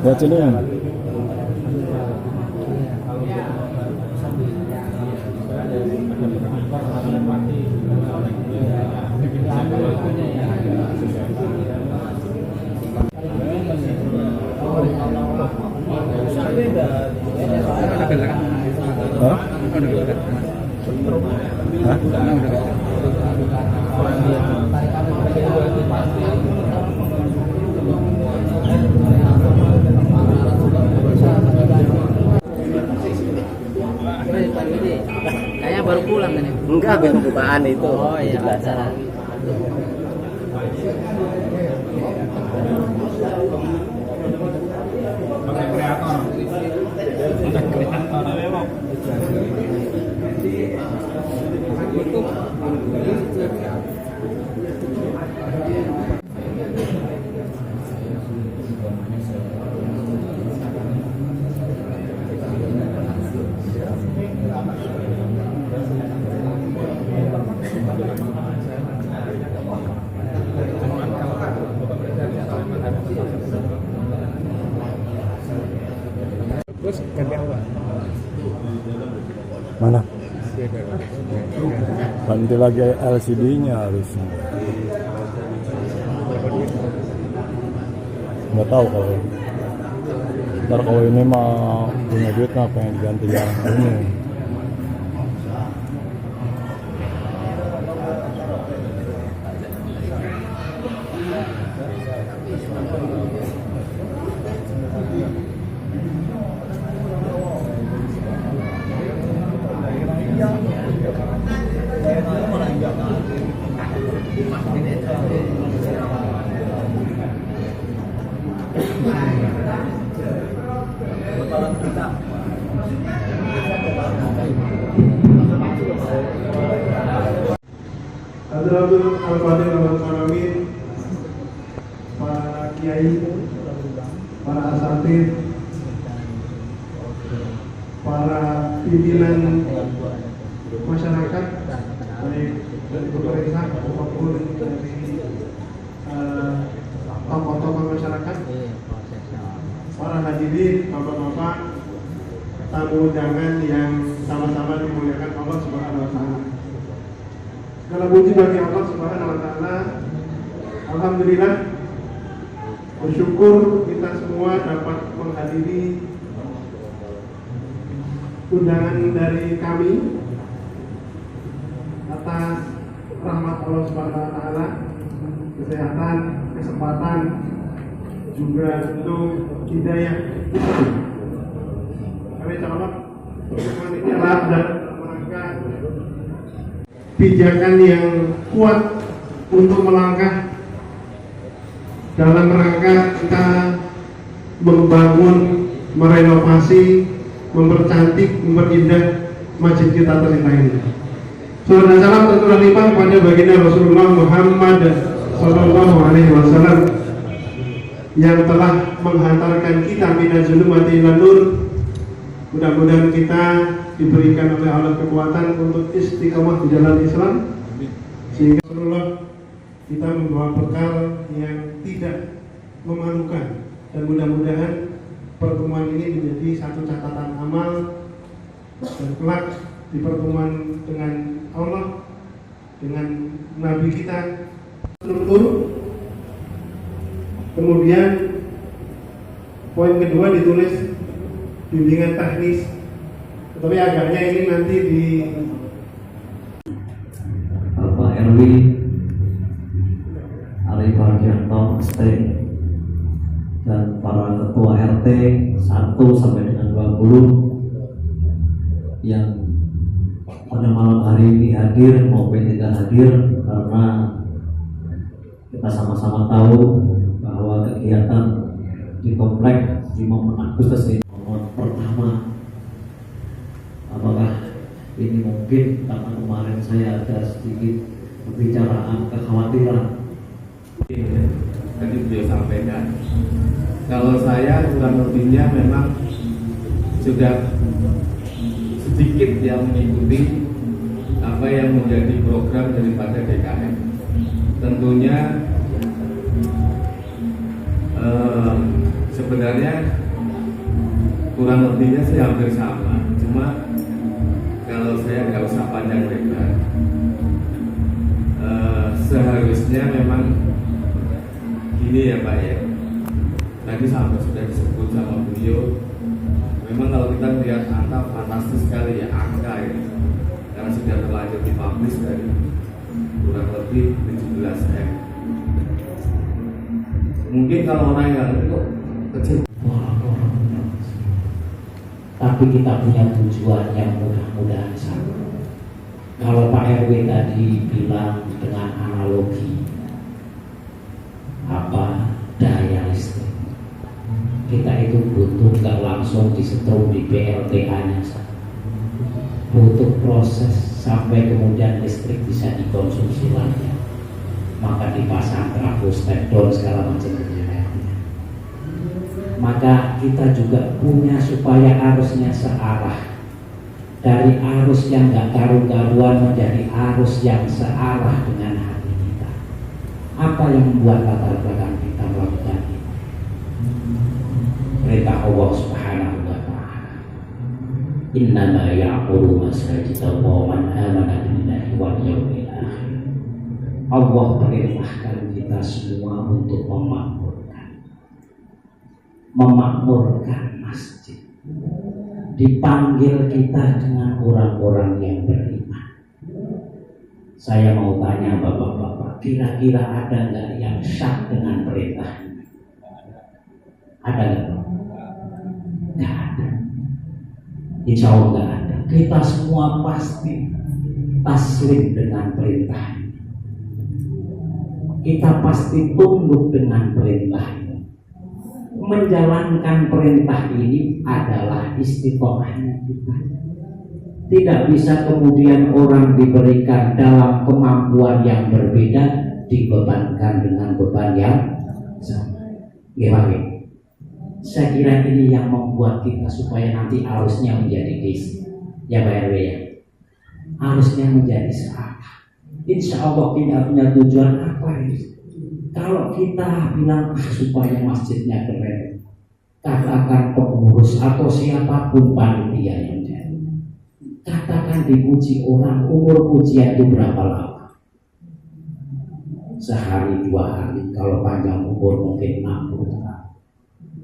Lihat sini ya. Hah? Kayaknya baru pulang kan ya? Enggak, baru bukaan itu. Oh iya, acara. Terus ganti apa? Mana? Ganti lagi LCD-nya harusnya. Nggak tahu kalau. Ntar kalau ini mah punya duit mah pengen ganti yang ini. Para kiai, para asatid, para pimpinan masyarakat, baik dari pemerintah maupun dari tokoh-tokoh masyarakat, para hadirin, bapak-bapak, tamu undangan yang sama-sama dimuliakan Allah Subhanahu wa Ta'ala. Segala puji bagi Allah Subhanahu wa Ta'ala. Alhamdulillah, bersyukur kita semua dapat menghadiri undangan dari kami atas rahmat Allah Subhanahu wa Ta'ala, kesehatan, kesempatan, juga tentu hidayah. Kami insyaallah bermanfaat dan melangkah pijakan yang kuat untuk melangkah dalam rangka kita membangun, merenovasi, mempercantik, memperindah masjid kita tercinta ini. Salam dan salam tercurah limpah kepada baginda Rasulullah Muhammad Sallallahu Alaihi Wasallam yang telah menghantarkan kita minaz zulumati ilan nur. Mudah-mudahan kita diberikan oleh Allah kekuatan untuk istiqamah di jalan Islam, sehingga Rasulullah kita membawa bekal yang tidak memalukan, dan mudah-mudahan pertemuan ini menjadi satu catatan amal dan kelak di pertemuan dengan Allah, dengan Nabi kita, struktur. Kemudian poin kedua ditulis bimbingan teknis, tapi agaknya ini nanti di Bapak RW Ari Bardianto ST dan para ketua RT 1 sampai dengan 20 yang pada malam hari ini hadir maupun tidak hadir, karena kita sama-sama tahu bahwa kegiatan di komplek 5 Agustus ini pertama, apakah ini mungkin karena kemarin saya ada sedikit pembicaraan kekhawatiran. Tadi beliau sampaikan, kalau saya kurang lebihnya memang sudah sedikit yang mengikuti apa yang menjadi program daripada DKM. Tentunya sebenarnya kurang lebihnya sih hampir sama, cuma kalau saya nggak usah panjang lebar, seharusnya memang gini ya Pak ya, tadi sudah disebut sama beliau, memang kalau kita lihat angka fantastis sekali ya, angka ya, karena sudah terlanjur dipublish dari kurang lebih 17 M. Mungkin kalau orang yang kok kecil, tapi kita punya tujuan yang mudah-mudahan sama. Kalau Pak RW tadi bilang dengan analogi daya listrik, kita itu butuh nggak langsung disetrum di PLTA-nya saja, butuh proses sampai kemudian listrik bisa dikonsumsi lagi, maka dipasang trafo step down segala macam lainnya. Maka kita juga punya supaya arusnya searah, dari arus yang nggak karu-karuan menjadi arus yang searah dengan hati kita. Apa yang membuat latar belakang kita melakukan ini? Perintah Allah Subhanahu wa Ta'ala, innama ya'muru masajidallah man amana billahi wal yawmil akhir. Allah perintahkan kita semua untuk memakmurkan masjid. Dipanggil kita dengan orang-orang yang beriman. Saya mau tanya bapak-bapak, kira-kira ada nggak yang syak dengan perintah ini? Ada nggak? Nggak ada. Insya Allah nggak ada. Kita semua pasti taslim dengan perintah ini. Kita pasti tunduk dengan perintah ini. Menjalankan perintah ini adalah istiqomahnya kita. Tidak bisa kemudian orang diberikan dalam kemampuan yang berbeda dibebankan dengan beban yang sama. Gimana? Saya kira ini yang membuat kita supaya nanti arusnya menjadi desa. Ya Pak RW ya. Arusnya menjadi searah. Insya Allah tidak punya tujuan apa ini. Kalau kita bilang supaya masjidnya keren, katakan pengurus atau siapapun panitia yang jadi, katakan dipuji orang, umur pujian itu berapa lama? Sehari 2 hari, kalau panjang umur mungkin 60 tahun,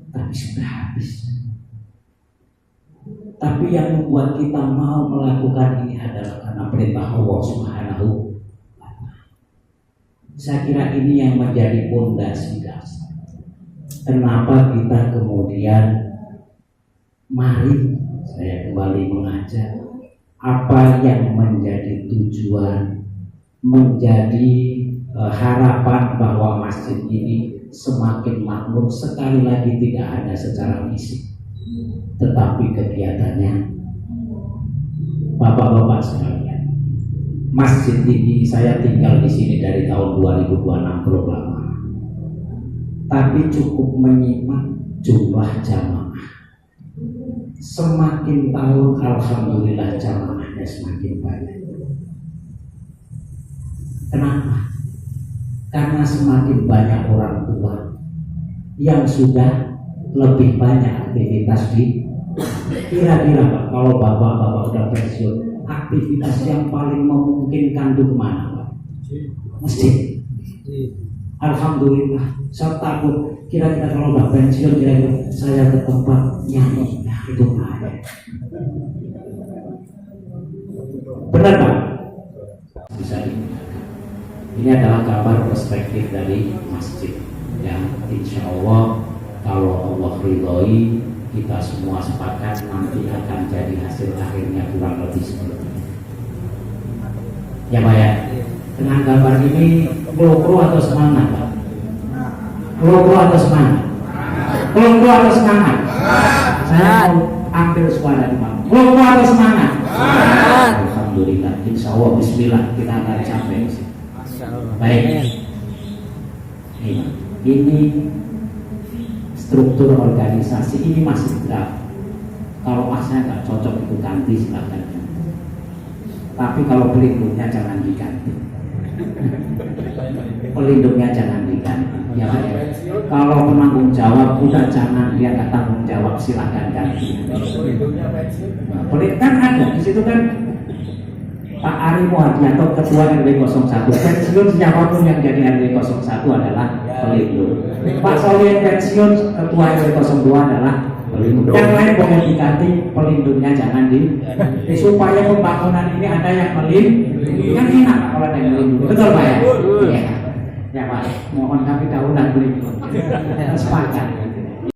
tapi sudah habis. Tapi yang membuat kita mau melakukan ini adalah karena perintah Allah Subhanahu. Saya kira ini yang menjadi pondasi dasar. Kenapa kita kemudian mari saya kembali mengajak apa yang menjadi tujuan, menjadi harapan bahwa masjid ini semakin makmur. Sekali lagi tidak hanya secara fisik, tetapi kegiatannya. Bapak-bapak sekalian, masjid ini saya tinggal di sini dari tahun 2026 belum lama, tapi cukup menyimak jumlah jamaah. Semakin tahun alhamdulillah jamaahnya semakin banyak. Kenapa? Karena semakin banyak orang tua yang sudah lebih banyak aktivitas di. Kira-kira Pak, kalau bapak-bapak udah pensiun, aktivitas yang paling memungkinkan itu kemana Pak? Masjid. Alhamdulillah. Saya takut kira-kira kalau udah pensiun kira-kira saya ke tempat nyamuk, ya, itu ada. Benar Pak? Bisa ini adalah kabar perspektif dari masjid yang insya Allah kalau Allah ridhoi, kita semua sepakat nanti akan jadi hasil akhirnya kurang lebih seperti ini. Ya Pak ya, dengan gambar ini pro atau semangat Pak? Pro atau semangat? Pro atau semangat? Saya mau ambil suara di mana? Pro atau semangat? Alhamdulillah. Alhamdulillah, insya Allah, Bismillah, kita akan capai. Baik, ini struktur organisasi ini masih berat. Kalau masnya nggak cocok itu ganti silakan. Tapi kalau pelindungnya jangan diganti. Pelindungnya jangan diganti. Ya, Pak, ya. Kalau penanggung jawab udah jangan, dia nggak tanggung jawab silakan ganti. Kan ada di situ kan Pak Ari Muhadianto ketua RW 01 pensiun, siapapun yang jadi RW 01 adalah pelindung. Pak Solihin pensiun, ketua RW 02 adalah pelindung. Yang lain boleh diganti, pelindungnya jangan supaya pembangunan ini ada yang melindungi. Kan enak kalau ada yang melindungi, betul Pak ya? Ya Pak, mohon kami dahulu pelindung. Sepakat.